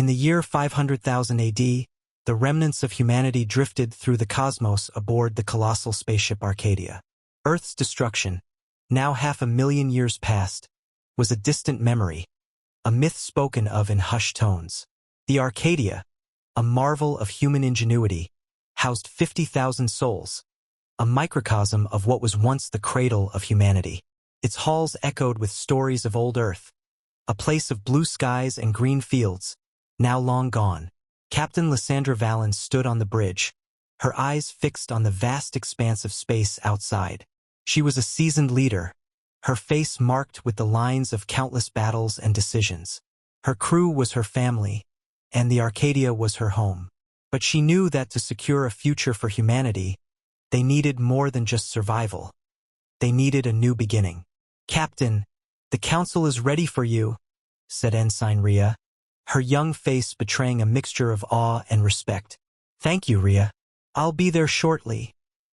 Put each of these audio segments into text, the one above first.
In the year 500,000 AD, the remnants of humanity drifted through the cosmos aboard the colossal spaceship Arcadia. Earth's destruction, now 500,000 years past, was a distant memory, a myth spoken of in hushed tones. The Arcadia, a marvel of human ingenuity, housed 50,000 souls, a microcosm of what was once the cradle of humanity. Its halls echoed with stories of old Earth, a place of blue skies and green fields, now long gone. Captain Lysandra Vallon stood on the bridge, her eyes fixed on the vast expanse of space outside. She was a seasoned leader, her face marked with the lines of countless battles and decisions. Her crew was her family, and the Arcadia was her home. But she knew that to secure a future for humanity, they needed more than just survival. They needed a new beginning. "Captain, the council is ready for you," said Ensign Rhea, her young face betraying a mixture of awe and respect. "Thank you, Rhea. I'll be there shortly,"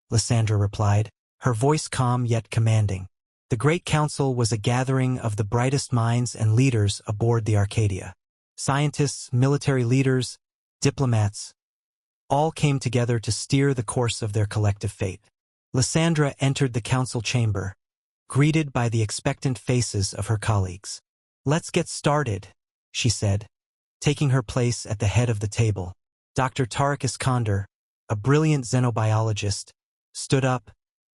Lysandra replied, her voice calm yet commanding. The Great Council was a gathering of the brightest minds and leaders aboard the Arcadia. Scientists, military leaders, diplomats, all came together to steer the course of their collective fate. Lysandra entered the council chamber, greeted by the expectant faces of her colleagues. "Let's get started," she said, taking her place at the head of the table. Dr. Tarek Iskander, a brilliant xenobiologist, stood up,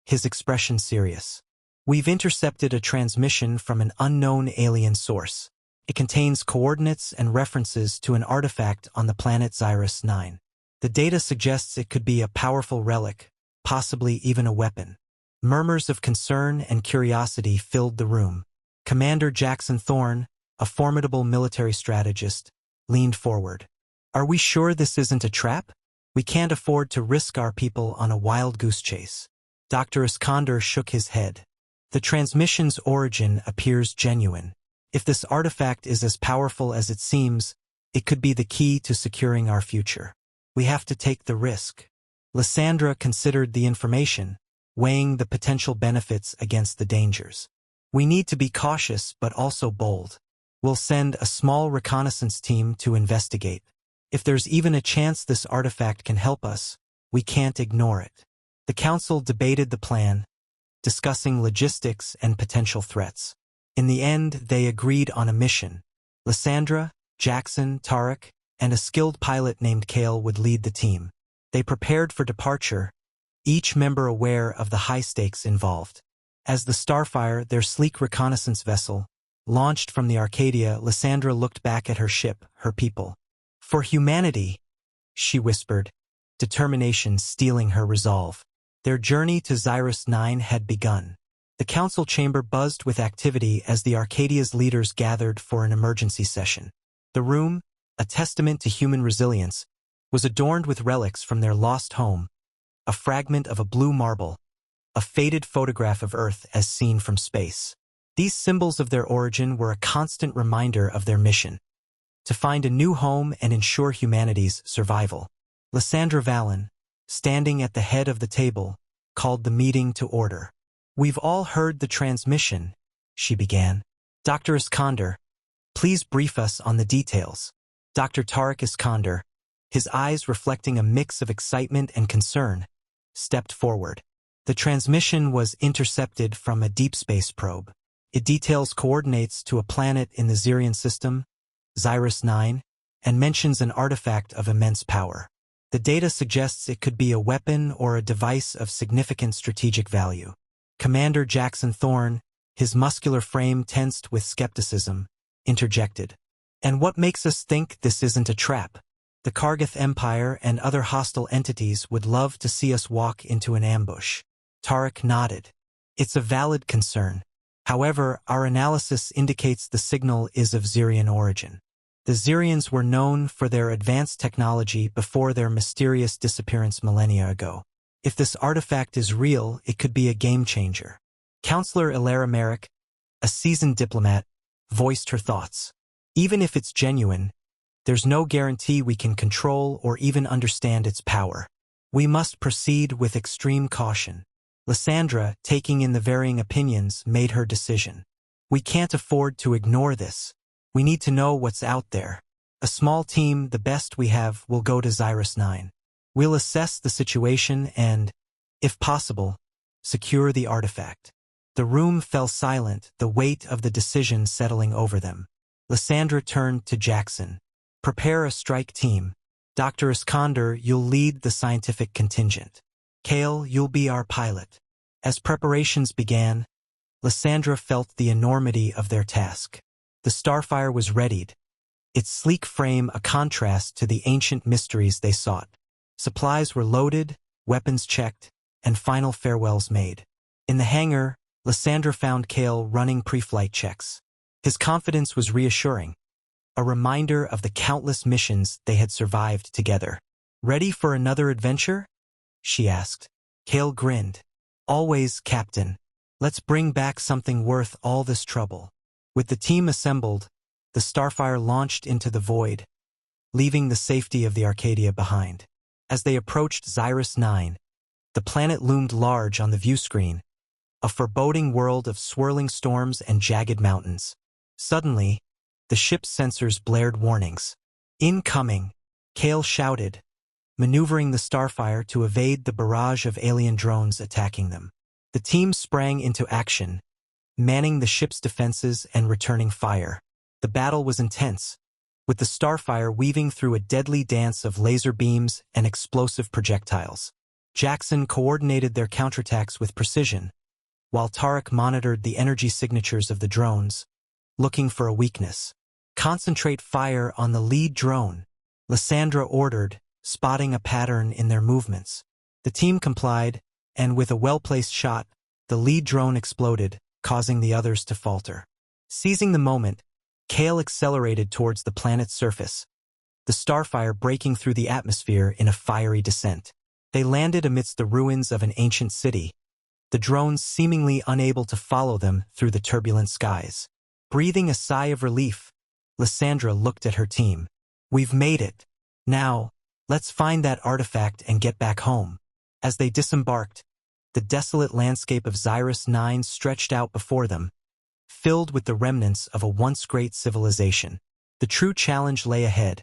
his expression serious. "We've intercepted a transmission from an unknown alien source. It contains coordinates and references to an artifact on the planet Zyrus 9. The data suggests it could be a powerful relic, possibly even a weapon." Murmurs of concern and curiosity filled the room. Commander Jackson Thorne, a formidable military strategist, leaned forward. "Are we sure this isn't a trap? We can't afford to risk our people on a wild goose chase." Dr. Iskander shook his head. "The transmission's origin appears genuine. If this artifact is as powerful as it seems, it could be the key to securing our future. We have to take the risk." Lysandra considered the information, weighing the potential benefits against the dangers. "We need to be cautious but also bold. We'll send a small reconnaissance team to investigate. If there's even a chance this artifact can help us, we can't ignore it." The council debated the plan, discussing logistics and potential threats. In the end, they agreed on a mission. Lysandra, Jackson, Tarek, and a skilled pilot named Kale would lead the team. They prepared for departure, each member aware of the high stakes involved. As the Starfire, their sleek reconnaissance vessel, launched from the Arcadia, Lysandra looked back at her ship, her people. "For humanity," she whispered, determination stealing her resolve. Their journey to Zyrus 9 had begun. The council chamber buzzed with activity as the Arcadia's leaders gathered for an emergency session. The room, a testament to human resilience, was adorned with relics from their lost home, a fragment of a blue marble, a faded photograph of Earth as seen from space. These symbols of their origin were a constant reminder of their mission, to find a new home and ensure humanity's survival. Lysandra Vallon, standing at the head of the table, called the meeting to order. "We've all heard the transmission," she began. "Dr. Iskander, please brief us on the details." Dr. Tarek Iskander, his eyes reflecting a mix of excitement and concern, stepped forward. "The transmission was intercepted from a deep space probe. It details coordinates to a planet in the Zirian system, Zyrus 9, and mentions an artifact of immense power. The data suggests it could be a weapon or a device of significant strategic value." Commander Jackson Thorne, his muscular frame tensed with skepticism, interjected. "And what makes us think this isn't a trap? The Kargath Empire and other hostile entities would love to see us walk into an ambush." Tarek nodded. "It's a valid concern. However, our analysis indicates the signal is of Zirian origin. The Zirians were known for their advanced technology before their mysterious disappearance millennia ago. If this artifact is real, it could be a game-changer." Counselor Ilara Merrick, a seasoned diplomat, voiced her thoughts. "Even if it's genuine, there's no guarantee we can control or even understand its power. We must proceed with extreme caution." Lysandra, taking in the varying opinions, made her decision. "We can't afford to ignore this. We need to know what's out there." A small team, the best we have, will go to Zyrus 9. We'll assess the situation and, if possible, secure the artifact. The room fell silent, the weight of the decision settling over them. Lysandra turned to Jackson. Prepare a strike team. Dr. Iskander, you'll lead the scientific contingent. Kale, you'll be our pilot. As preparations began, Lysandra felt the enormity of their task. The Starfire was readied, its sleek frame a contrast to the ancient mysteries they sought. Supplies were loaded, weapons checked, and final farewells made. In the hangar, Lysandra found Kale running pre-flight checks. His confidence was reassuring, a reminder of the countless missions they had survived together. Ready for another adventure? She asked. Kale grinned. Always, Captain. Let's bring back something worth all this trouble. With the team assembled, the Starfire launched into the void, leaving the safety of the Arcadia behind. As they approached Zyrus 9, the planet loomed large on the view screen, a foreboding world of swirling storms and jagged mountains. Suddenly, the ship's sensors blared warnings. Incoming! Kale shouted, maneuvering the Starfire to evade the barrage of alien drones attacking them. The team sprang into action, manning the ship's defenses and returning fire. The battle was intense, with the Starfire weaving through a deadly dance of laser beams and explosive projectiles. Jackson coordinated their counterattacks with precision, while Tarek monitored the energy signatures of the drones, looking for a weakness. Concentrate fire on the lead drone, Lysandra ordered, spotting a pattern in their movements. The team complied, and with a well-placed shot, the lead drone exploded, causing the others to falter. Seizing the moment, Kale accelerated towards the planet's surface, the Starfire breaking through the atmosphere in a fiery descent. They landed amidst the ruins of an ancient city, the drones seemingly unable to follow them through the turbulent skies. Breathing a sigh of relief, Lysandra looked at her team. We've made it. Now, let's find that artifact and get back home. As they disembarked, the desolate landscape of Zyrus 9 stretched out before them, filled with the remnants of a once great civilization. The true challenge lay ahead,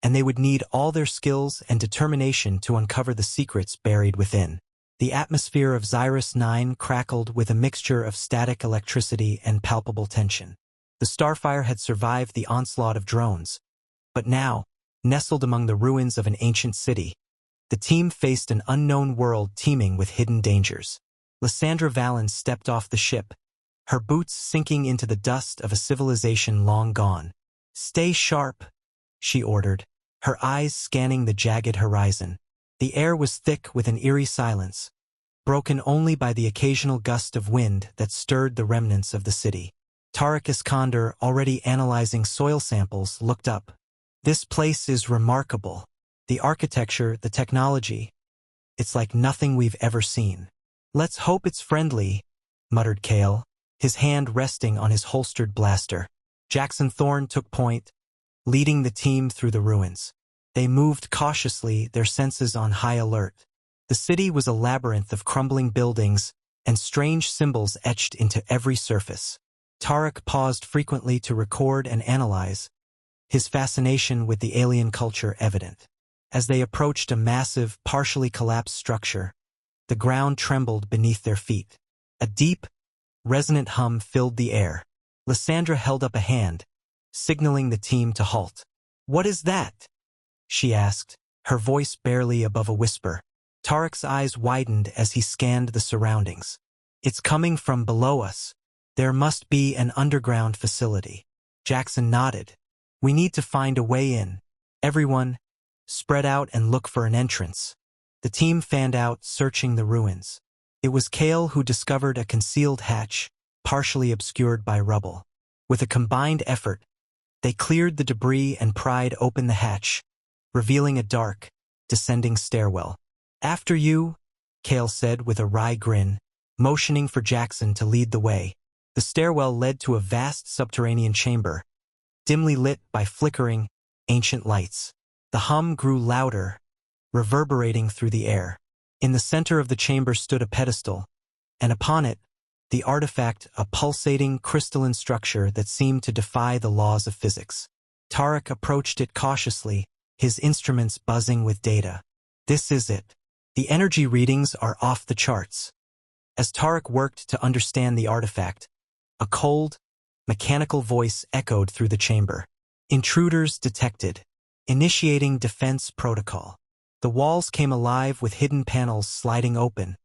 and they would need all their skills and determination to uncover the secrets buried within. The atmosphere of Zyrus 9 crackled with a mixture of static electricity and palpable tension. The Starfire had survived the onslaught of drones, but now, nestled among the ruins of an ancient city, the team faced an unknown world teeming with hidden dangers. Lysandra Valens stepped off the ship, her boots sinking into the dust of a civilization long gone. Stay sharp, she ordered, her eyes scanning the jagged horizon. The air was thick with an eerie silence, broken only by the occasional gust of wind that stirred the remnants of the city. Tarek Iskander, already analyzing soil samples, looked up. This place is remarkable. The architecture, the technology. It's like nothing we've ever seen. Let's hope it's friendly, muttered Kale, his hand resting on his holstered blaster. Jackson Thorne took point, leading the team through the ruins. They moved cautiously, their senses on high alert. The city was a labyrinth of crumbling buildings and strange symbols etched into every surface. Tarek paused frequently to record and analyze, his fascination with the alien culture evident. As they approached a massive, partially collapsed structure, the ground trembled beneath their feet. A deep, resonant hum filled the air. Lysandra held up a hand, signaling the team to halt. "What is that?" she asked, her voice barely above a whisper. Tarek's eyes widened as he scanned the surroundings. "It's coming from below us. There must be an underground facility." Jackson nodded. "We need to find a way in. Everyone, spread out and look for an entrance." The team fanned out, searching the ruins. It was Kale who discovered a concealed hatch, partially obscured by rubble. With a combined effort, they cleared the debris and pried open the hatch, revealing a dark, descending stairwell. "After you," Kale said with a wry grin, motioning for Jackson to lead the way. The stairwell led to a vast subterranean chamber, dimly lit by flickering, ancient lights. The hum grew louder, reverberating through the air. In the center of the chamber stood a pedestal, and upon it, the artifact, a pulsating, crystalline structure that seemed to defy the laws of physics. Tarek approached it cautiously, his instruments buzzing with data. This is it. The energy readings are off the charts. As Tarek worked to understand the artifact, a cold, mechanical voice echoed through the chamber. Intruders detected. Initiating defense protocol. The walls came alive with hidden panels sliding open,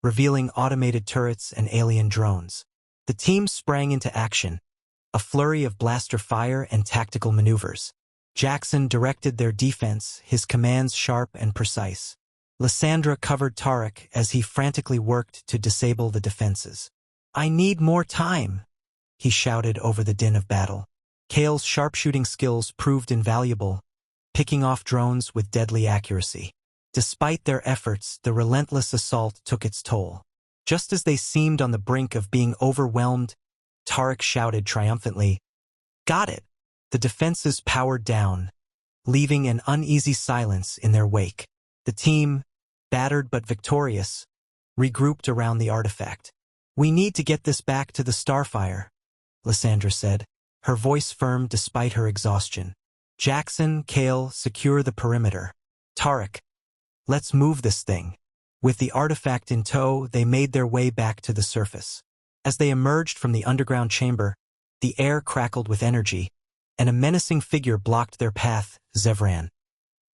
revealing automated turrets and alien drones. The team sprang into action, a flurry of blaster fire and tactical maneuvers. Jackson directed their defense, his commands sharp and precise. Lysandra covered Tarek as he frantically worked to disable the defenses. "I need more time," he shouted over the din of battle. Kale's sharpshooting skills proved invaluable, picking off drones with deadly accuracy. Despite their efforts, the relentless assault took its toll. Just as they seemed on the brink of being overwhelmed, Tarek shouted triumphantly, "Got it!" The defenses powered down, leaving an uneasy silence in their wake. The team, battered but victorious, regrouped around the artifact. "We need to get this back to the Starfire," Lysandra said, her voice firm despite her exhaustion. "Jackson, Kale, secure the perimeter. Tarek, let's move this thing." With the artifact in tow, they made their way back to the surface. As they emerged from the underground chamber, the air crackled with energy, and a menacing figure blocked their path, Zevran,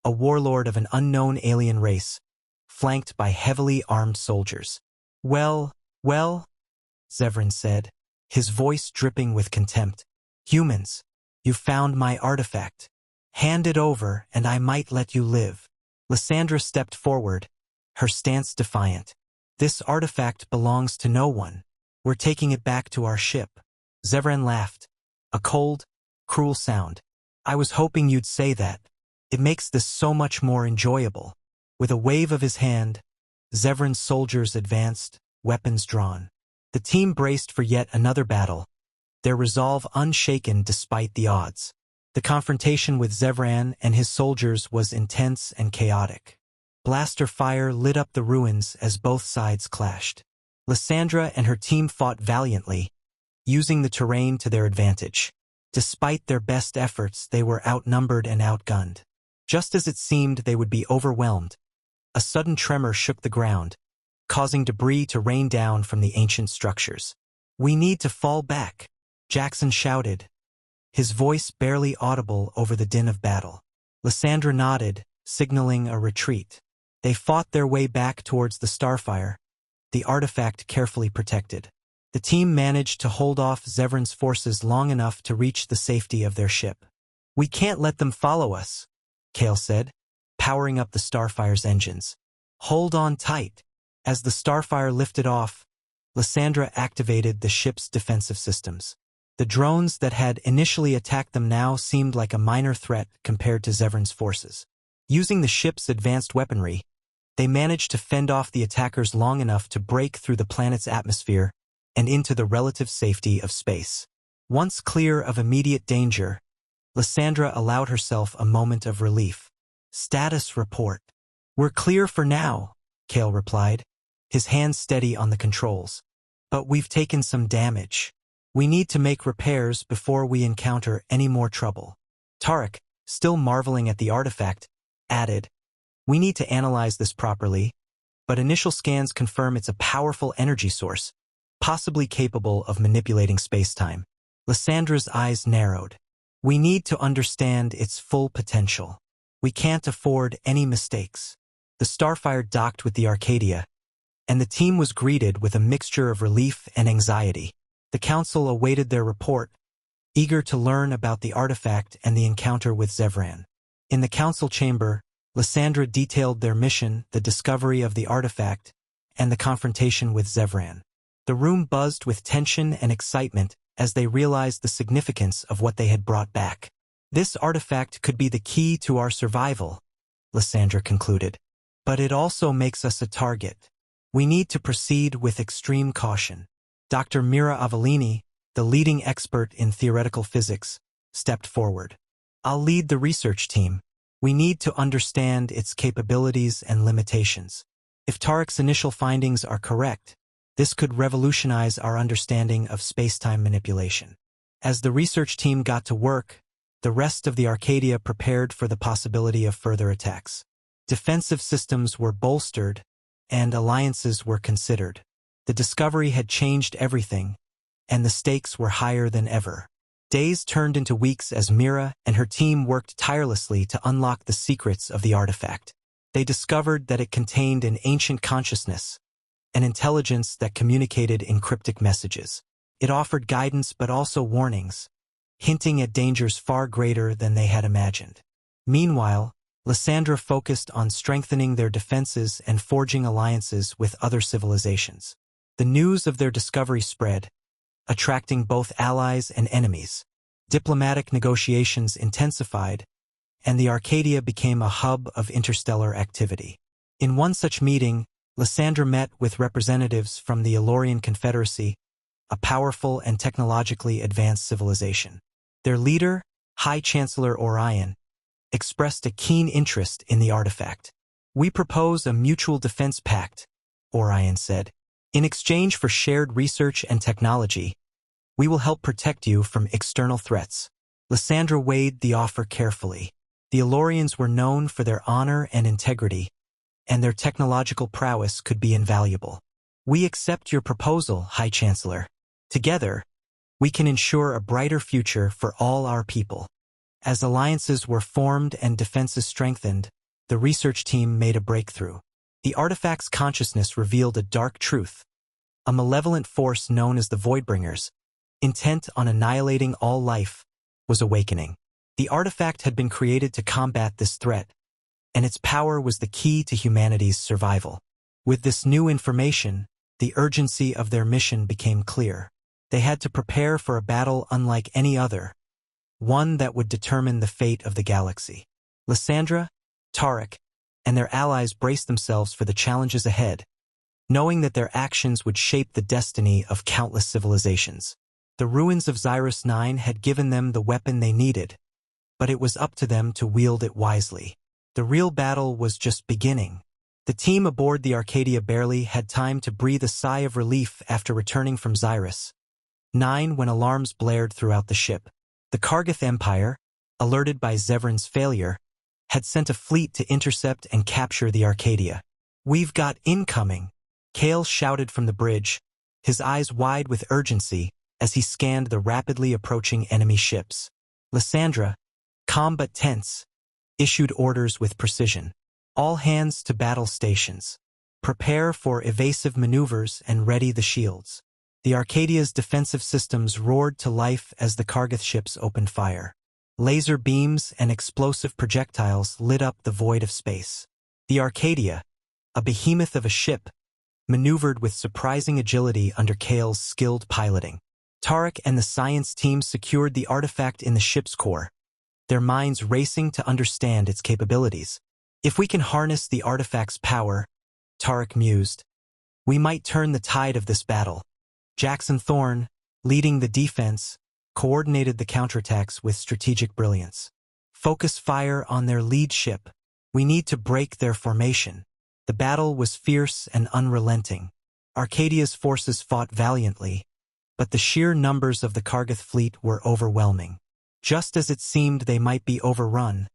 a warlord of an unknown alien race, flanked by heavily armed soldiers. Well, Zevran said, his voice dripping with contempt. "Humans, you found my artifact. Hand it over and I might let you live." Lysandra stepped forward, her stance defiant. "This artifact belongs to no one. We're taking it back to our ship." Zevran laughed, a cold, cruel sound. "I was hoping you'd say that. It makes this so much more enjoyable." With a wave of his hand, Zevran's soldiers advanced, weapons drawn. The team braced for yet another battle, their resolve unshaken despite the odds. The confrontation with Zevran and his soldiers was intense and chaotic. Blaster fire lit up the ruins as both sides clashed. Lysandra and her team fought valiantly, using the terrain to their advantage. Despite their best efforts, they were outnumbered and outgunned. Just as it seemed they would be overwhelmed, a sudden tremor shook the ground, causing debris to rain down from the ancient structures. "We need to fall back," Jackson shouted, his voice barely audible over the din of battle. Lysandra nodded, signaling a retreat. They fought their way back towards the Starfire, the artifact carefully protected. The team managed to hold off Zevran's forces long enough to reach the safety of their ship. "We can't let them follow us," Kale said, powering up the Starfire's engines. "Hold on tight." As the Starfire lifted off, Lysandra activated the ship's defensive systems. The drones that had initially attacked them now seemed like a minor threat compared to Zevran's forces. Using the ship's advanced weaponry, they managed to fend off the attackers long enough to break through the planet's atmosphere and into the relative safety of space. Once clear of immediate danger, Lysandra allowed herself a moment of relief. "Status report." "We're clear for now," Kale replied, his hands steady on the controls. "But we've taken some damage. We need to make repairs before we encounter any more trouble." Tarek, still marveling at the artifact, added, "We need to analyze this properly, but initial scans confirm it's a powerful energy source, possibly capable of manipulating spacetime." Lysandra's eyes narrowed. "We need to understand its full potential. We can't afford any mistakes." The Starfire docked with the Arcadia, and the team was greeted with a mixture of relief and anxiety. The council awaited their report, eager to learn about the artifact and the encounter with Zevran. In the council chamber, Lysandra detailed their mission, the discovery of the artifact, and the confrontation with Zevran. The room buzzed with tension and excitement as they realized the significance of what they had brought back. "This artifact could be the key to our survival," Lysandra concluded. "But it also makes us a target. We need to proceed with extreme caution." Dr. Mira Avellini, the leading expert in theoretical physics, stepped forward. "I'll lead the research team. We need to understand its capabilities and limitations. If Tarek's initial findings are correct, this could revolutionize our understanding of spacetime manipulation." As the research team got to work, The rest of the Arcadia prepared for the possibility of further attacks. Defensive systems were bolstered, and alliances were considered. The discovery had changed everything, and the stakes were higher than ever. Days turned into weeks as Mira and her team worked tirelessly to unlock the secrets of the artifact. They discovered that it contained an ancient consciousness, an intelligence that communicated in cryptic messages. It offered guidance but also warnings, hinting at dangers far greater than they had imagined. Meanwhile, Lysandra focused on strengthening their defenses and forging alliances with other civilizations. The news of their discovery spread, attracting both allies and enemies. Diplomatic negotiations intensified, and the Arcadia became a hub of interstellar activity. In one such meeting, Lysandra met with representatives from the Elorian Confederacy, a powerful and technologically advanced civilization. Their leader, High Chancellor Orion, expressed a keen interest in the artifact. "We propose a mutual defense pact," Orion said. "In exchange for shared research and technology, we will help protect you from external threats." Lysandra weighed the offer carefully. The Elorians were known for their honor and integrity, and their technological prowess could be invaluable. "We accept your proposal, High Chancellor. Together, we can ensure a brighter future for all our people." As alliances were formed and defenses strengthened, the research team made a breakthrough. The artifact's consciousness revealed a dark truth. A malevolent force known as the Voidbringers, intent on annihilating all life, was awakening. The artifact had been created to combat this threat, and its power was the key to humanity's survival. With this new information, the urgency of their mission became clear. They had to prepare for a battle unlike any other, one that would determine the fate of the galaxy. Lysandra, Tarek, and their allies braced themselves for the challenges ahead, knowing that their actions would shape the destiny of countless civilizations. The ruins of Zyrus 9 had given them the weapon they needed, but it was up to them to wield it wisely. The real battle was just beginning. The team aboard the Arcadia barely had time to breathe a sigh of relief after returning from Zyrus 9 when alarms blared throughout the ship. The Kargath Empire, alerted by Zevran's failure, had sent a fleet to intercept and capture the Arcadia. "We've got incoming," Kale shouted from the bridge, his eyes wide with urgency as he scanned the rapidly approaching enemy ships. Lysandra, calm but tense, issued orders with precision. "All hands to battle stations. Prepare for evasive maneuvers and ready the shields." The Arcadia's defensive systems roared to life as the Kargath ships opened fire. Laser beams and explosive projectiles lit up the void of space. The Arcadia, a behemoth of a ship, maneuvered with surprising agility under Kale's skilled piloting. Tarek and the science team secured the artifact in the ship's core, their minds racing to understand its capabilities. "If we can harness the artifact's power," Tarek mused, "we might turn the tide of this battle." Jackson Thorne, leading the defense, coordinated the counterattacks with strategic brilliance. "Focus fire on their lead ship. We need to break their formation." The battle was fierce and unrelenting. Arcadia's forces fought valiantly, but the sheer numbers of the Kargath fleet were overwhelming. Just as it seemed they might be overrun,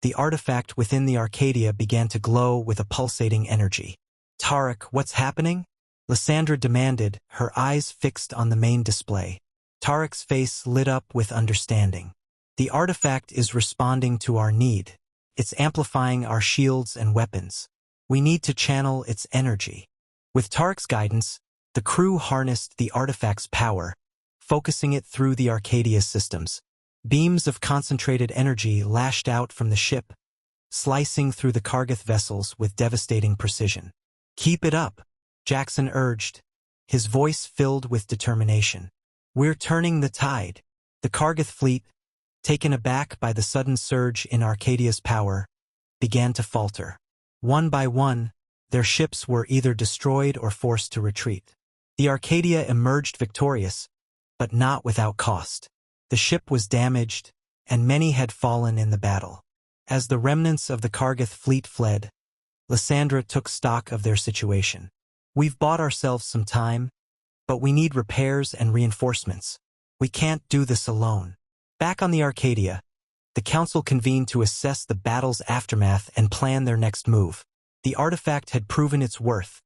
the artifact within the Arcadia began to glow with a pulsating energy. "Tarek, what's happening?" Lysandra demanded, her eyes fixed on the main display. Tarek's face lit up with understanding. "The artifact is responding to our need. It's amplifying our shields and weapons. We need to channel its energy." With Tarek's guidance, the crew harnessed the artifact's power, focusing it through the Arcadia's systems. Beams of concentrated energy lashed out from the ship, slicing through the Kargath vessels with devastating precision. "Keep it up," Jackson urged, his voice filled with determination. "We're turning the tide." The Kargath fleet, taken aback by the sudden surge in Arcadia's power, began to falter. One by one, their ships were either destroyed or forced to retreat. The Arcadia emerged victorious, but not without cost. The ship was damaged, and many had fallen in the battle. As the remnants of the Kargath fleet fled, Lysandra took stock of their situation. "We've bought ourselves some time, but we need repairs and reinforcements. We can't do this alone." Back on the Arcadia, the council convened to assess the battle's aftermath and plan their next move. The artifact had proven its worth,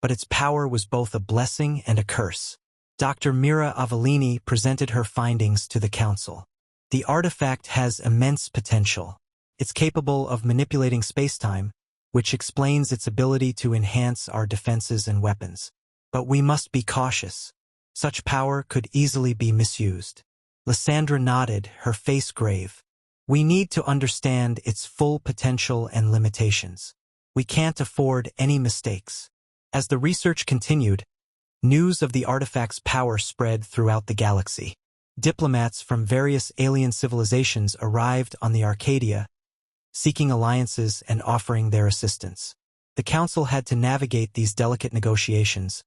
but its power was both a blessing and a curse. Dr. Mira Avellini presented her findings to the council. The artifact has immense potential. It's capable of manipulating spacetime, which explains its ability to enhance our defenses and weapons. But we must be cautious. Such power could easily be misused. Lysandra nodded, her face grave. We need to understand its full potential and limitations. We can't afford any mistakes. As the research continued, news of the artifact's power spread throughout the galaxy. Diplomats from various alien civilizations arrived on the Arcadia, seeking alliances and offering their assistance. The Council had to navigate these delicate negotiations,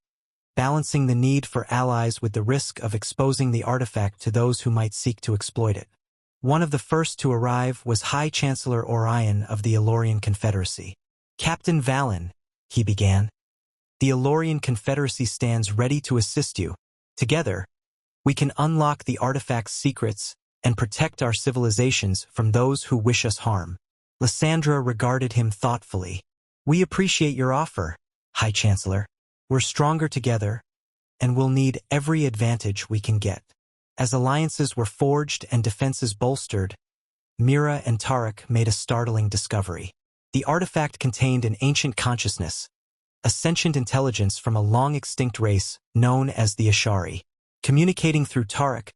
balancing the need for allies with the risk of exposing the artifact to those who might seek to exploit it. One of the first to arrive was High Chancellor Orion of the Elorian Confederacy. "Captain Valen," he began, "the Elorian Confederacy stands ready to assist you. Together, we can unlock the artifact's secrets and protect our civilizations from those who wish us harm." Lysandra regarded him thoughtfully. "We appreciate your offer, High Chancellor. We're stronger together, and we'll need every advantage we can get." As alliances were forged and defenses bolstered, Mira and Tarek made a startling discovery. The artifact contained an ancient consciousness, a sentient intelligence from a long-extinct race known as the Ashari. Communicating through Tarek,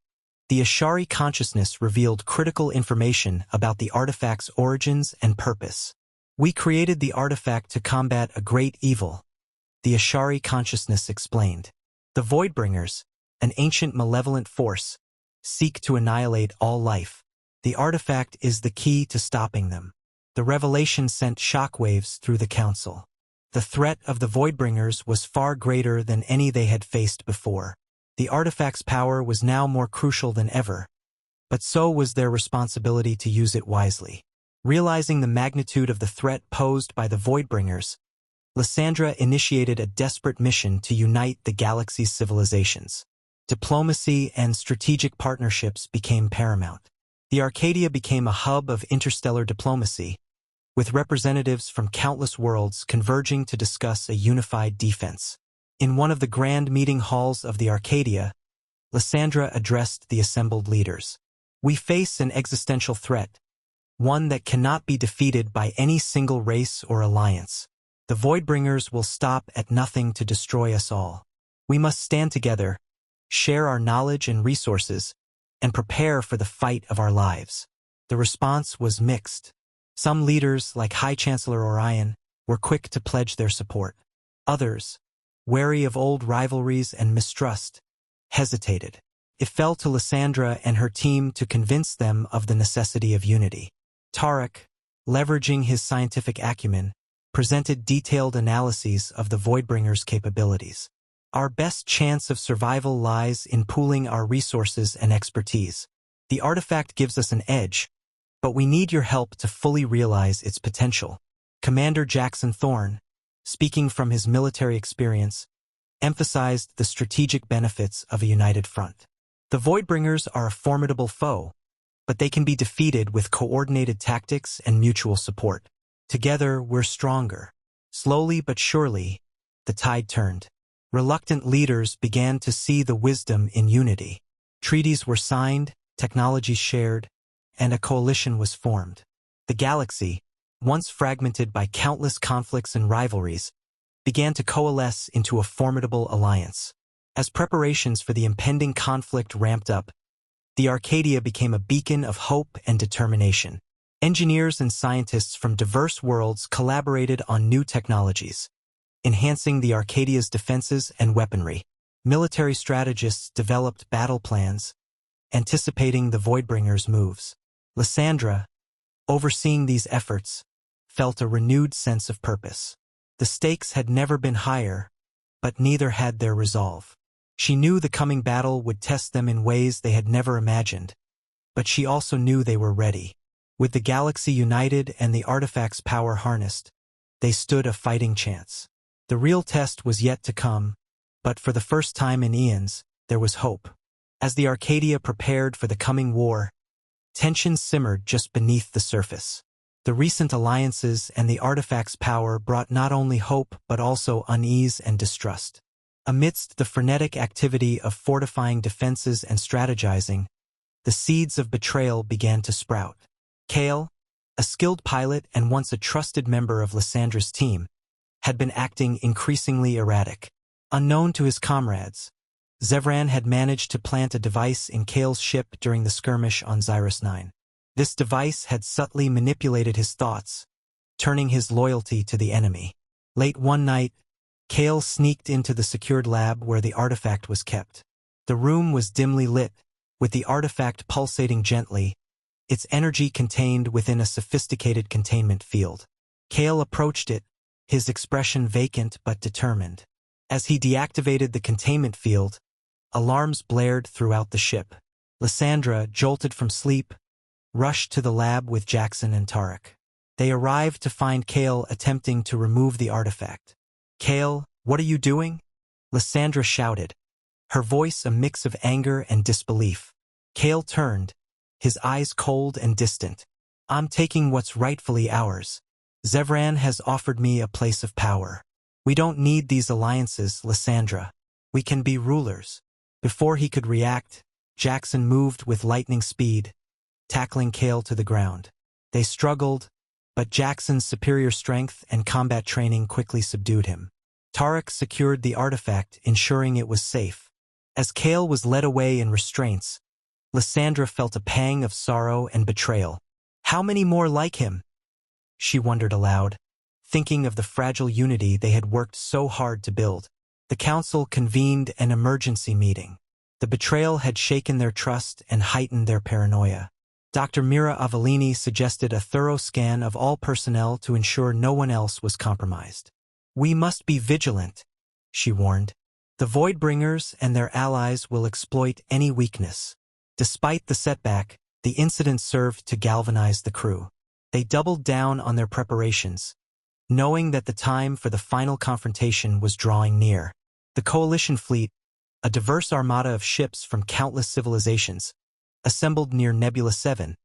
the Ashari consciousness revealed critical information about the artifact's origins and purpose. "We created the artifact to combat a great evil," the Ashari consciousness explained. "The Voidbringers, an ancient malevolent force, seek to annihilate all life. The artifact is the key to stopping them." The revelation sent shockwaves through the council. The threat of the Voidbringers was far greater than any they had faced before. The artifact's power was now more crucial than ever, but so was their responsibility to use it wisely. Realizing the magnitude of the threat posed by the Voidbringers, Lysandra initiated a desperate mission to unite the galaxy's civilizations. Diplomacy and strategic partnerships became paramount. The Arcadia became a hub of interstellar diplomacy, with representatives from countless worlds converging to discuss a unified defense. In one of the grand meeting halls of the Arcadia, Lysandra addressed the assembled leaders. "We face an existential threat, one that cannot be defeated by any single race or alliance. The Voidbringers will stop at nothing to destroy us all. We must stand together, share our knowledge and resources, and prepare for the fight of our lives." The response was mixed. Some leaders, like High Chancellor Orion, were quick to pledge their support. Others, wary of old rivalries and mistrust, hesitated. It fell to Lysandra and her team to convince them of the necessity of unity. Tarek, leveraging his scientific acumen, presented detailed analyses of the Voidbringers' capabilities. "Our best chance of survival lies in pooling our resources and expertise. The artifact gives us an edge, but we need your help to fully realize its potential." Commander Jackson Thorne, speaking from his military experience, emphasized the strategic benefits of a united front. "The Voidbringers are a formidable foe, but they can be defeated with coordinated tactics and mutual support. Together, we're stronger." Slowly but surely, the tide turned. Reluctant leaders began to see the wisdom in unity. Treaties were signed, technologies shared, and a coalition was formed. The galaxy, once fragmented by countless conflicts and rivalries, began to coalesce into a formidable alliance. As preparations for the impending conflict ramped up, the Arcadia became a beacon of hope and determination. Engineers and scientists from diverse worlds collaborated on new technologies, enhancing the Arcadia's defenses and weaponry. Military strategists developed battle plans, anticipating the Voidbringers' moves. Lysandra, overseeing these efforts, felt a renewed sense of purpose. The stakes had never been higher, but neither had their resolve. She knew the coming battle would test them in ways they had never imagined, but she also knew they were ready. With the galaxy united and the artifact's power harnessed, they stood a fighting chance. The real test was yet to come, but for the first time in eons, there was hope. As the Arcadia prepared for the coming war, Tension simmered just beneath the surface. The recent alliances and the artifact's power brought not only hope but also unease and distrust. Amidst the frenetic activity of fortifying defenses and strategizing, the seeds of betrayal began to sprout. Kale, a skilled pilot and once a trusted member of Lyssandra's team, had been acting increasingly erratic. Unknown to his comrades, Zevran had managed to plant a device in Kale's ship during the skirmish on Zyrus 9. This device had subtly manipulated his thoughts, turning his loyalty to the enemy. Late one night, Kale sneaked into the secured lab where the artifact was kept. The room was dimly lit, with the artifact pulsating gently, its energy contained within a sophisticated containment field. Kale approached it, his expression vacant but determined. As he deactivated the containment field, alarms blared throughout the ship. Lysandra, jolted from sleep, rushed to the lab with Jackson and Tarek. They arrived to find Kale attempting to remove the artifact. "Kale, what are you doing?" Lysandra shouted, her voice a mix of anger and disbelief. Kale turned, his eyes cold and distant. "I'm taking what's rightfully ours. Zevran has offered me a place of power. We don't need these alliances, Lysandra. We can be rulers." Before he could react, Jackson moved with lightning speed, tackling Kale to the ground. They struggled, but Jackson's superior strength and combat training quickly subdued him. Tarek secured the artifact, ensuring it was safe. As Kale was led away in restraints, Lysandra felt a pang of sorrow and betrayal. How many more like him? She wondered aloud, thinking of the fragile unity they had worked so hard to build. The council convened an emergency meeting. The betrayal had shaken their trust and heightened their paranoia. Dr. Mira Avellini suggested a thorough scan of all personnel to ensure no one else was compromised. "We must be vigilant," she warned. "The Voidbringers and their allies will exploit any weakness." Despite the setback, the incident served to galvanize the crew. They doubled down on their preparations, knowing that the time for the final confrontation was drawing near. The Coalition fleet, a diverse armada of ships from countless civilizations, assembled near Nebula 7,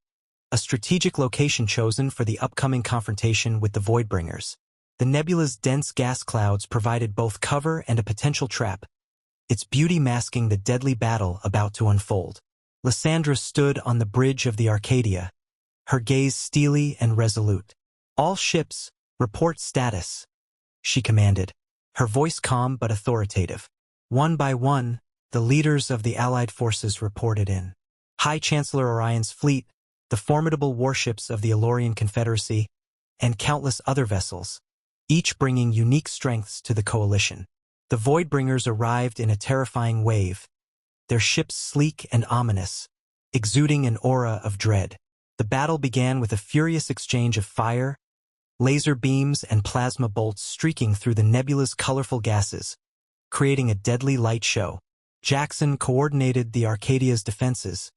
a strategic location chosen for the upcoming confrontation with the Voidbringers. The nebula's dense gas clouds provided both cover and a potential trap, its beauty masking the deadly battle about to unfold. Lysandra stood on the bridge of the Arcadia, her gaze steely and resolute. "All ships, report status," she commanded, her voice calm but authoritative. One by one, the leaders of the Allied forces reported in. High Chancellor Orion's fleet, the formidable warships of the Elorian Confederacy, and countless other vessels, each bringing unique strengths to the coalition. The Voidbringers arrived in a terrifying wave, their ships sleek and ominous, exuding an aura of dread. The battle began with a furious exchange of fire, laser beams and plasma bolts streaking through the nebula's colorful gases, creating a deadly light show. Jackson coordinated the Arcadia's defenses,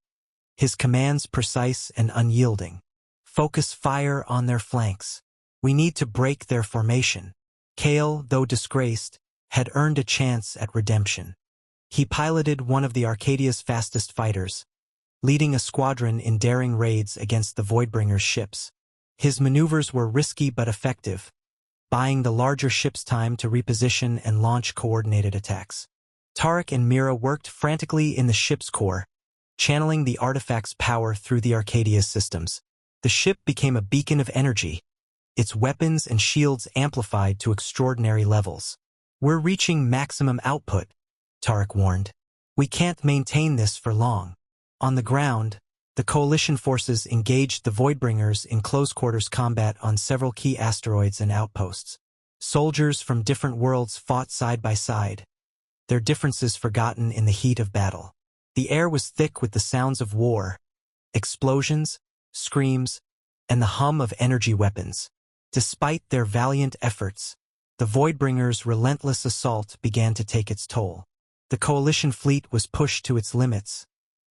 his commands precise and unyielding. "Focus fire on their flanks. We need to break their formation." Kale, though disgraced, had earned a chance at redemption. He piloted one of the Arcadia's fastest fighters, leading a squadron in daring raids against the Voidbringers' ships. His maneuvers were risky but effective, buying the larger ships time to reposition and launch coordinated attacks. Tarek and Mira worked frantically in the ship's core, channeling the artifact's power through the Arcadia's systems. The ship became a beacon of energy, its weapons and shields amplified to extraordinary levels. "We're reaching maximum output," Tarek warned. "We can't maintain this for long." On the ground, the Coalition forces engaged the Voidbringers in close-quarters combat on several key asteroids and outposts. Soldiers from different worlds fought side by side, their differences forgotten in the heat of battle. The air was thick with the sounds of war, explosions, screams, and the hum of energy weapons. Despite their valiant efforts, the Voidbringers' relentless assault began to take its toll. The Coalition fleet was pushed to its limits,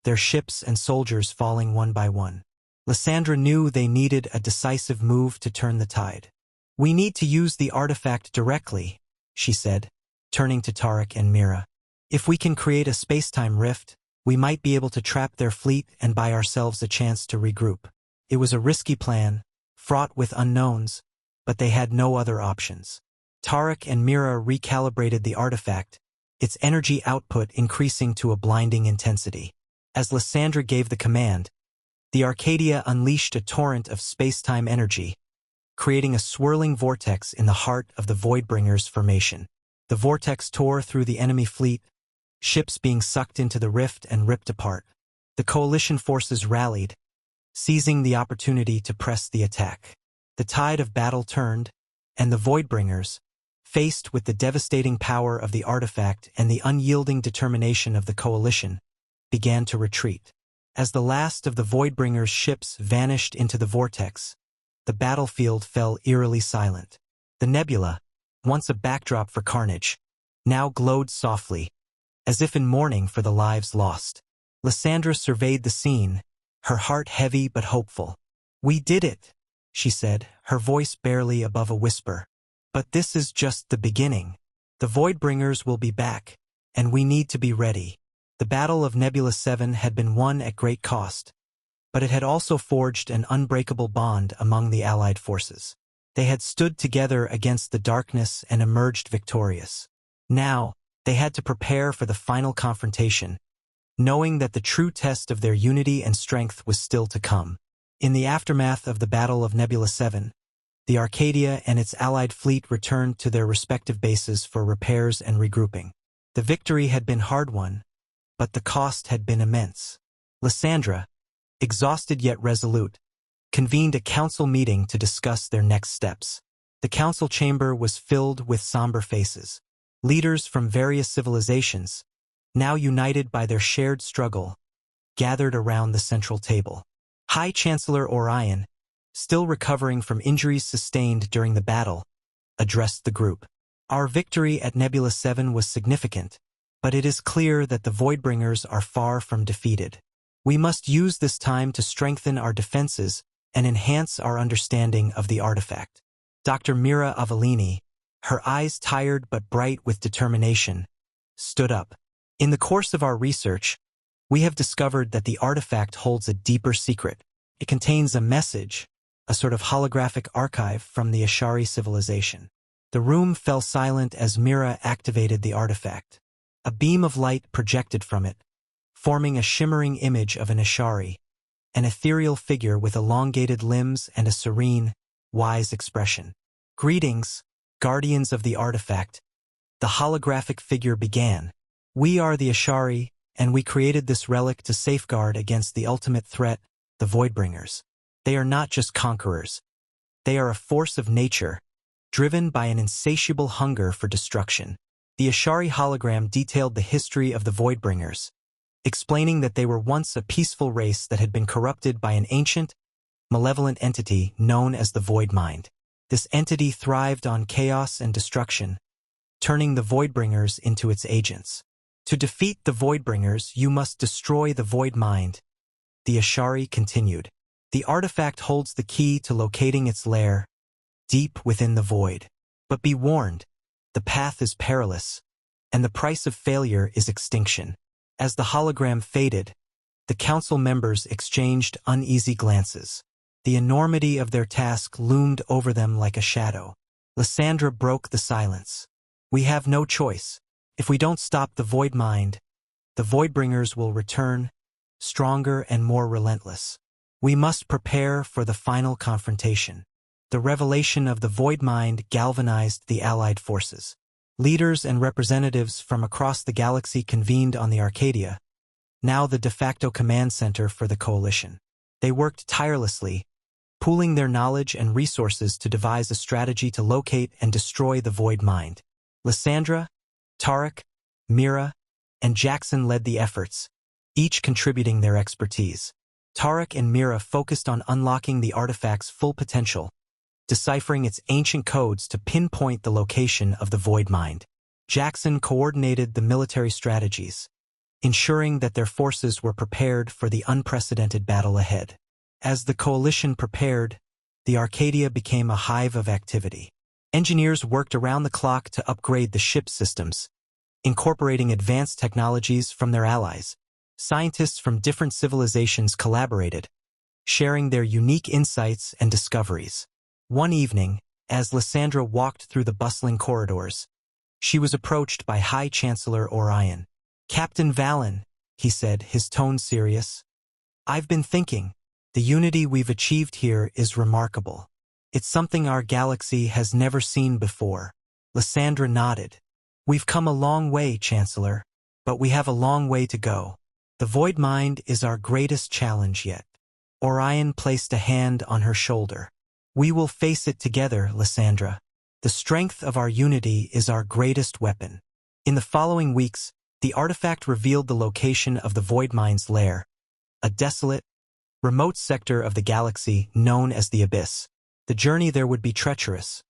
their ships and soldiers falling one by one. Lysandra knew they needed a decisive move to turn the tide. "We need to use the artifact directly," she said, turning to Tarek and Mira. "If we can create a space-time rift, We might be able to trap their fleet and buy ourselves a chance to regroup. It was a risky plan, fraught with unknowns, but they had no other options. Tarek and Mira recalibrated the artifact, its energy output increasing to a blinding intensity. As Lysandra gave the command, the Arcadia unleashed a torrent of space-time energy, creating a swirling vortex in the heart of the Voidbringer's formation. The vortex tore through the enemy fleet, ships being sucked into the rift and ripped apart. The coalition forces rallied, seizing the opportunity to press the attack. The tide of battle turned, and the Voidbringers, faced with the devastating power of the artifact and the unyielding determination of the coalition, began to retreat. As the last of the Voidbringers' ships vanished into the vortex, the battlefield fell eerily silent. The nebula, once a backdrop for carnage, now glowed softly, as if in mourning for the lives lost. Lysandra surveyed the scene, her heart heavy but hopeful. "We did it," she said, her voice barely above a whisper. "But this is just the beginning. The Voidbringers will be back, and we need to be ready." The Battle of Nebula 7 had been won at great cost, but it had also forged an unbreakable bond among the Allied forces. They had stood together against the darkness and emerged victorious. Now, they had to prepare for the final confrontation, knowing that the true test of their unity and strength was still to come. In the aftermath of the Battle of Nebula 7, the Arcadia and its allied fleet returned to their respective bases for repairs and regrouping. The victory had been hard-won, but the cost had been immense. Lysandra, exhausted yet resolute, convened a council meeting to discuss their next steps. The council chamber was filled with somber faces. Leaders from various civilizations, now united by their shared struggle, gathered around the central table. High Chancellor Orion, still recovering from injuries sustained during the battle, addressed the group. "Our victory at Nebula 7 was significant, but it is clear that the Voidbringers are far from defeated. We must use this time to strengthen our defenses and enhance our understanding of the artifact." Dr. Mira Avellini, her eyes tired but bright with determination, stood up. "In the course of our research, we have discovered that the artifact holds a deeper secret. It contains a message, a sort of holographic archive from the Ashari civilization." The room fell silent as Mira activated the artifact. A beam of light projected from it, forming a shimmering image of an Ashari, an ethereal figure with elongated limbs and a serene, wise expression. "Greetings, guardians of the artifact," the holographic figure began. "We are the Ashari, and we created this relic to safeguard against the ultimate threat, the Voidbringers. They are not just conquerors. They are a force of nature, driven by an insatiable hunger for destruction." The Ashari hologram detailed the history of the Voidbringers, explaining that they were once a peaceful race that had been corrupted by an ancient, malevolent entity known as the Void Mind. This entity thrived on chaos and destruction, turning the Voidbringers into its agents. "To defeat the Voidbringers, you must destroy the Void Mind," the Ashari continued. "The artifact holds the key to locating its lair, deep within the void. But be warned, the path is perilous, and the price of failure is extinction." As the hologram faded, the council members exchanged uneasy glances. The enormity of their task loomed over them like a shadow. Lysandra broke the silence. "We have no choice. If we don't stop the Void Mind, the Voidbringers will return, stronger and more relentless. We must prepare for the final confrontation." The revelation of the Void Mind galvanized the Allied forces. Leaders and representatives from across the galaxy convened on the Arcadia, now the de facto command center for the coalition. They worked tirelessly, pooling their knowledge and resources to devise a strategy to locate and destroy the Void Mind. Lysandra, Tarek, Mira, and Jackson led the efforts, each contributing their expertise. Tarek and Mira focused on unlocking the artifact's full potential, deciphering its ancient codes to pinpoint the location of the Void Mind. Jackson coordinated the military strategies, ensuring that their forces were prepared for the unprecedented battle ahead. As the coalition prepared, the Arcadia became a hive of activity. Engineers worked around the clock to upgrade the ship's systems, incorporating advanced technologies from their allies. Scientists from different civilizations collaborated, sharing their unique insights and discoveries. One evening, as Lysandra walked through the bustling corridors, she was approached by High Chancellor Orion. "Captain Valen," he said, his tone serious, "I've been thinking. The unity we've achieved here is remarkable. It's something our galaxy has never seen before." Lysandra nodded. "We've come a long way, Chancellor, but we have a long way to go. The Void Mind is our greatest challenge yet." Orion placed a hand on her shoulder. "We will face it together, Lysandra. The strength of our unity is our greatest weapon." In the following weeks, the artifact revealed the location of the Void Mind's lair, a desolate, remote sector of the galaxy known as the Abyss. The journey there would be treacherous,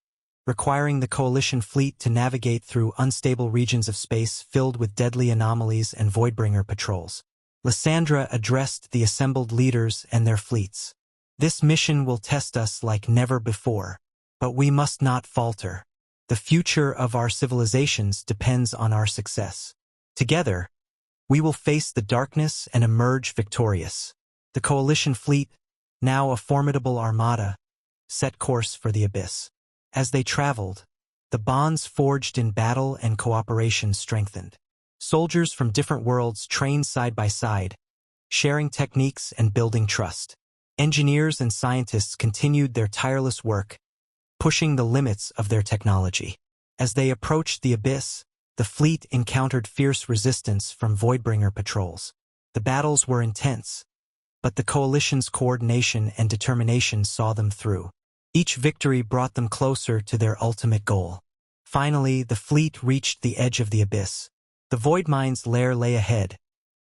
requiring the Coalition fleet to navigate through unstable regions of space filled with deadly anomalies and Voidbringer patrols. Lysandra addressed the assembled leaders and their fleets. "This mission will test us like never before, but we must not falter. The future of our civilizations depends on our success. Together, we will face the darkness and emerge victorious." The Coalition fleet, now a formidable armada, set course for the Abyss. As they traveled, the bonds forged in battle and cooperation strengthened. Soldiers from different worlds trained side by side, sharing techniques and building trust. Engineers and scientists continued their tireless work, pushing the limits of their technology. As they approached the Abyss, the fleet encountered fierce resistance from Voidbringer patrols. The battles were intense, but the Coalition's coordination and determination saw them through. Each victory brought them closer to their ultimate goal. Finally, the fleet reached the edge of the Abyss. The Void Mind's lair lay ahead,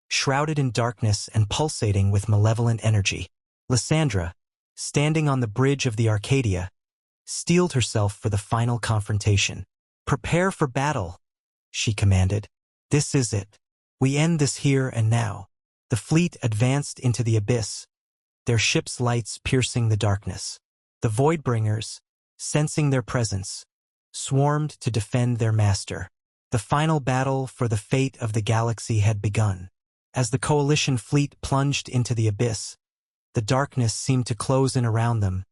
shrouded in darkness and pulsating with malevolent energy. Lysandra, standing on the bridge of the Arcadia, steeled herself for the final confrontation. "Prepare for battle," she commanded. "This is it. We end this here and now." The fleet advanced into the Abyss, their ship's lights piercing the darkness. The Voidbringers, sensing their presence, swarmed to defend their master. The final battle for the fate of the galaxy had begun. As the Coalition fleet plunged into the Abyss, the darkness seemed to close in around them,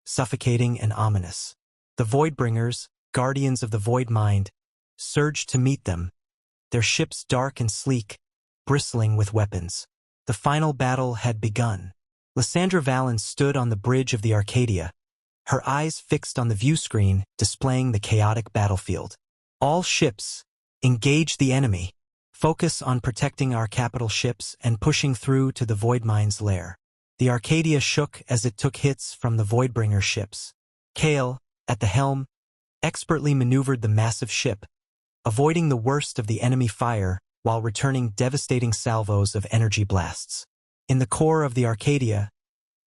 suffocating and ominous. The Voidbringers, guardians of the Void Mind, surged to meet them, their ships dark and sleek, bristling with weapons. The final battle had begun. Lysandra Valen stood on the bridge of the Arcadia, her eyes fixed on the view screen displaying the chaotic battlefield. "All ships, engage the enemy. Focus on protecting our capital ships and pushing through to the Void Mind's lair." The Arcadia shook as it took hits from the Voidbringer ships. Kale, at the helm, expertly maneuvered the massive ship, avoiding the worst of the enemy fire while returning devastating salvos of energy blasts. In the core of the Arcadia,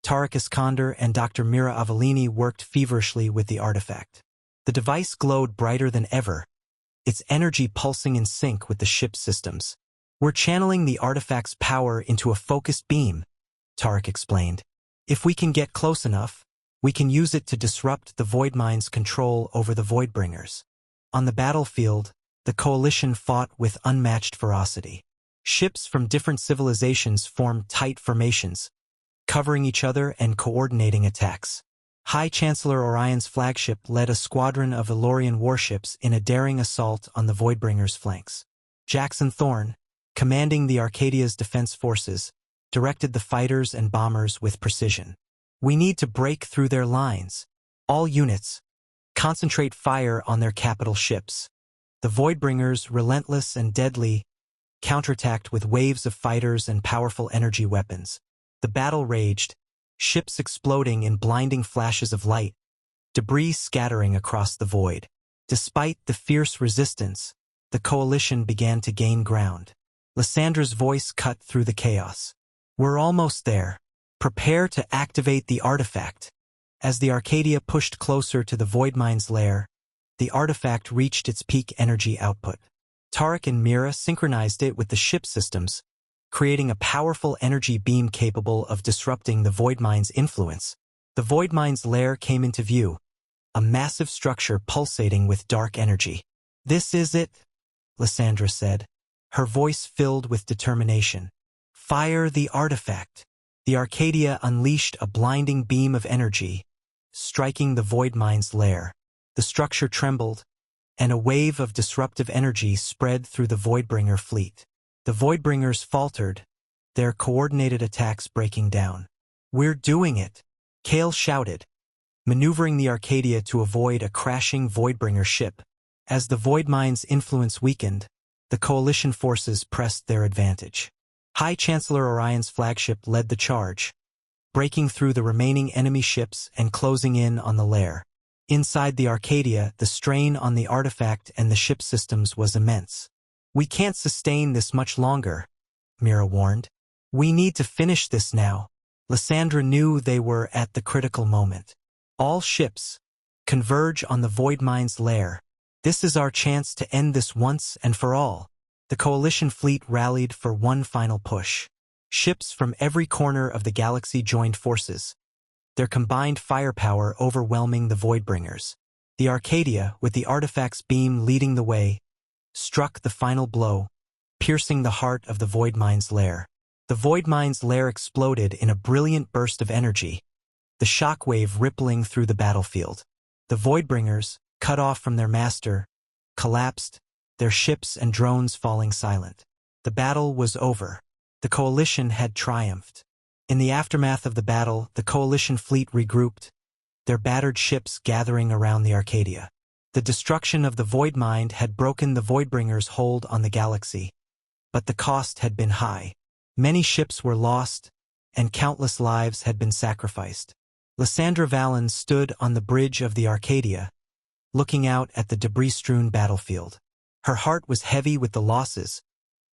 Tarek Iskander and Dr. Mira Avellini worked feverishly with the artifact. The device glowed brighter than ever, its energy pulsing in sync with the ship's systems. "We're channeling the artifact's power into a focused beam," Tarek explained. "If we can get close enough, we can use it to disrupt the Void Mind's control over the Voidbringers." On the battlefield, the Coalition fought with unmatched ferocity. Ships from different civilizations formed tight formations, covering each other and coordinating attacks. High Chancellor Orion's flagship led a squadron of Elorian warships in a daring assault on the Voidbringers' flanks. Jackson Thorne, commanding the Arcadia's defense forces, directed the fighters and bombers with precision. "We need to break through their lines. All units, concentrate fire on their capital ships." The Voidbringers, relentless and deadly, counterattacked with waves of fighters and powerful energy weapons. The battle raged, ships exploding in blinding flashes of light, debris scattering across the void. Despite the fierce resistance, the Coalition began to gain ground. Lysandra's voice cut through the chaos. "We're almost there. Prepare to activate the artifact." As the Arcadia pushed closer to the Void Mind's lair, the artifact reached its peak energy output. Tarek and Mira synchronized it with the ship systems, creating a powerful energy beam capable of disrupting the Void Mind's influence. The Void Mind's lair came into view, a massive structure pulsating with dark energy. "This is it," Lysandra said, her voice filled with determination. Fire the artifact. The Arcadia unleashed a blinding beam of energy, striking the Void Mine's lair. The structure trembled, and a wave of disruptive energy spread through the Voidbringer fleet. The Voidbringers faltered, their coordinated attacks breaking down. "We're doing it!" Kale shouted, maneuvering the Arcadia to avoid a crashing Voidbringer ship. As the Void Mine's influence weakened, the Coalition forces pressed their advantage. High Chancellor Orion's flagship led the charge, breaking through the remaining enemy ships and closing in on the lair. Inside the Arcadia, the strain on the artifact and the ship systems was immense. "We can't sustain this much longer," Mira warned. "We need to finish this now." Lysandra knew they were at the critical moment. "All ships, converge on the Void Mine's lair. This is our chance to end this once and for all." The Coalition fleet rallied for one final push. Ships from every corner of the galaxy joined forces, their combined firepower overwhelming the Voidbringers. The Arcadia, with the artifact's beam leading the way, struck the final blow, piercing the heart of the Void Mine's lair. The Void Mine's lair exploded in a brilliant burst of energy, the shockwave rippling through the battlefield. The Voidbringers, cut off from their master, collapsed, their ships and drones falling silent. The battle was over. The Coalition had triumphed. In the aftermath of the battle, the Coalition fleet regrouped, their battered ships gathering around the Arcadia. The destruction of the Void Mine had broken the Voidbringers' hold on the galaxy, but the cost had been high. Many ships were lost, and countless lives had been sacrificed. Lysandra Vallon stood on the bridge of the Arcadia, looking out at the debris-strewn battlefield. Her heart was heavy with the losses,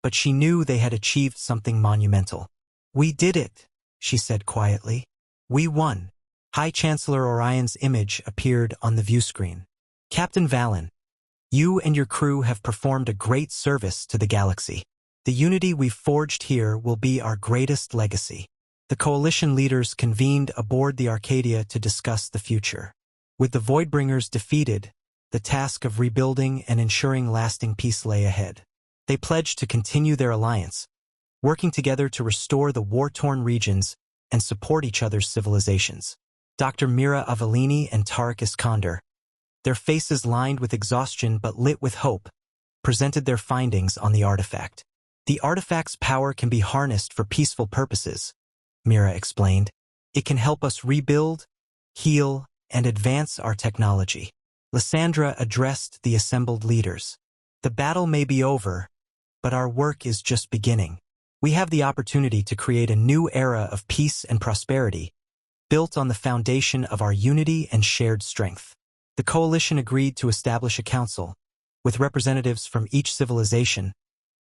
but she knew they had achieved something monumental. "We did it," she said quietly. "We won." High Chancellor Orion's image appeared on the viewscreen. "Captain Vallon, you and your crew have performed a great service to the galaxy. The unity we've forged here will be our greatest legacy." The Coalition leaders convened aboard the Arcadia to discuss the future. With the Voidbringers defeated, the task of rebuilding and ensuring lasting peace lay ahead. They pledged to continue their alliance, working together to restore the war-torn regions and support each other's civilizations. Dr. Mira Avellini and Tarek Iskander, their faces lined with exhaustion but lit with hope, presented their findings on the artifact. "The artifact's power can be harnessed for peaceful purposes," Mira explained. "It can help us rebuild, heal, and advance our technology." Lysandra addressed the assembled leaders. "The battle may be over, but our work is just beginning. We have the opportunity to create a new era of peace and prosperity, built on the foundation of our unity and shared strength." The Coalition agreed to establish a council, with representatives from each civilization,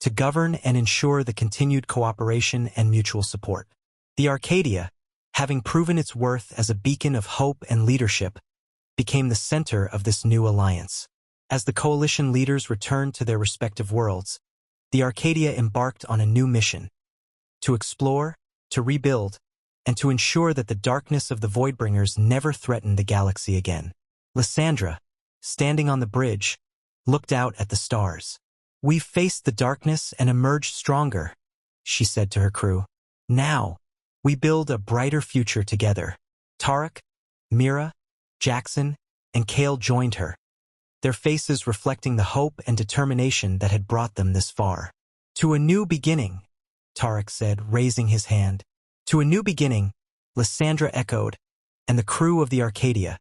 to govern and ensure the continued cooperation and mutual support. The Arcadia, having proven its worth as a beacon of hope and leadership, became the center of this new alliance. As the Coalition leaders returned to their respective worlds, the Arcadia embarked on a new mission: to explore, to rebuild, and to ensure that the darkness of the Voidbringers never threatened the galaxy again. Lysandra, standing on the bridge, looked out at the stars. "We've faced the darkness and emerged stronger," she said to her crew. "Now, we build a brighter future together." Tarek, Mira, Jackson, and Kale joined her, their faces reflecting the hope and determination that had brought them this far. "To a new beginning," Tarek said, raising his hand. "To a new beginning," Lysandra echoed, and the crew of the Arcadia,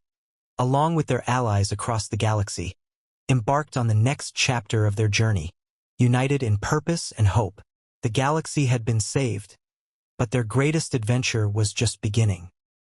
along with their allies across the galaxy, embarked on the next chapter of their journey, united in purpose and hope. The galaxy had been saved, but their greatest adventure was just beginning.